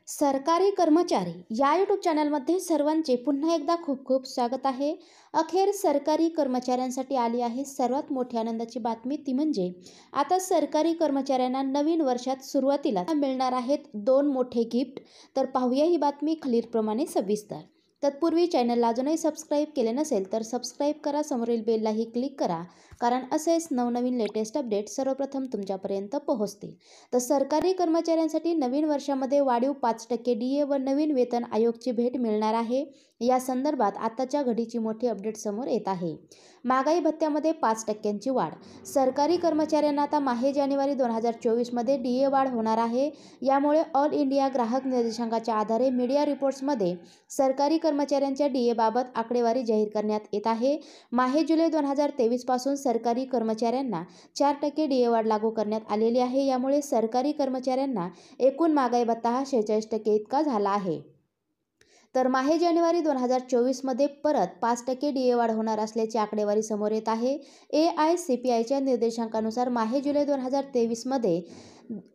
सरकारी कर्मचारी या यूट्यूब चॅनलमध्ये सर्वांचे पुन्हा एकदा खूप खूप स्वागत आहे। अखेर सरकारी कर्मचाऱ्यांसाठी आली आहे सर्वात मोठी आनंदाची बातमी, ती म्हणजे आता सरकारी कर्मचाऱ्यांना नवीन वर्षात सुरुवातीला मिळणार आहेत 2 मोठे गिफ्ट। तर पाहूया ही बातमी खालीलप्रमाणे सविस्तर। तत्पूर्वी चॅनलला अजूनही सबस्क्राईब केले नसेल तर सबस्क्राईब करा, समोरील बेललाही क्लिक करा, कारण असेच नवनवीन लेटेस्ट अपडेट सर्वप्रथम तुमच्यापर्यंत पोहोचतील। तर सरकारी कर्मचाऱ्यांसाठी नवीन वर्षामध्ये वाढीव 5% DA व नवीन वेतन आयोगची भेट मिळणार आहे। या संदर्भात आताच्या घडीची मोठी अपडेट समोर येत आहे। महागाई भत्त्यामध्ये 5%ची वाढ। सरकारी कर्मचाऱ्यांना आता माहे-जानेवारी 2024 मध्ये DA वाढ होणार आहे। यामुळे ऑल इंडिया ग्राहक निर्देशांकाच्या आधारे मीडिया रिपोर्ट्समध्ये सरकारी कर्मचाऱ्यांच्या DA बाबत आकडेवारी जाहीर करण्यात येत आहे। माहे-जुलै 2023 पासून सरकारी कर्मचाऱ्यांना 4% DA वाढ लागू करण्यात आलेली आहे। यामुळे सरकारी कर्मचाऱ्यांना एकूण महागाई भत्ता हा 46% इतका झाला आहे। तर माहे-जानेवारी 2024 मध्ये परत 5% DA वाढ होणार असल्याची आकडेवारी समोर येत आहे। AICPIच्या निर्देशांकानुसार माहे-जुलै 2023 मध्ये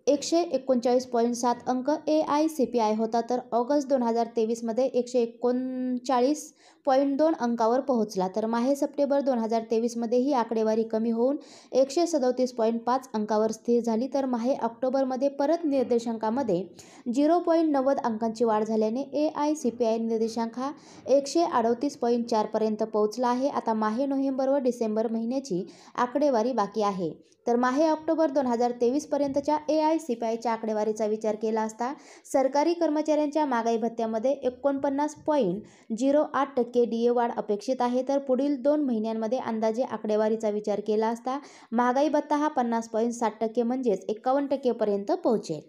139.7 अंक AICPI होता, तर ऑगस्ट 2023 मध्ये 139.2 अंकावर पोहोचला। तर माहे-सप्टेंबर 2023 मध्ये ही आकडेवारी कमी होऊन 137.5 अंकावर स्थिर झाली। तर माहे-ऑक्टोबरमध्ये परत निर्देशांकामध्ये 0.90 अंकांची वाढ झाल्याने AICPI निर्देशांक हा 138.4 पर्यंत पोहोचला आहे। आता माहे-नोव्हेंबर व डिसेंबर महिन्याची आकडेवारी बाकी आहे। तर माहे-ऑक्टोबर 2023 पर्यंतच्या AICPIच्या आकडेवारीचा विचार केला असता सरकारी कर्मचाऱ्यांच्या महागाई भत्त्यामध्ये 49.08% DA वाढ अपेक्षित आहे। तर पुढील 2 महिन्यांमध्ये अंदाजे आकडेवारीचा विचार केला असता महागाई भत्ता हा 50.60% म्हणजेच 51% पर्यंत पोहोचेल।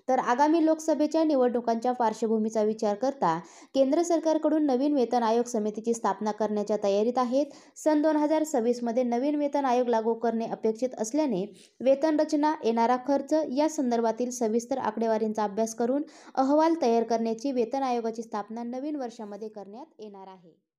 तर आगामी लोकसभेच्या निवडणुकांच्या पार्श्वभूमीचा विचार करता केंद्र सरकारकडून नवीन वेतन आयोग समितीची स्थापना करण्याच्या तयारीत आहेत। सन 2026 मध्ये नवीन वेतन आयोग लागू करणे अपेक्षित असल्याने वेतन रचना, येणारा खर्च या संदर्भातील सविस्तर आकडेवारींचा अभ्यास करून अहवाल तयार करण्याची वेतन आयोगाची स्थापना नवीन वर्षामध्ये करण्यात येणार आहे।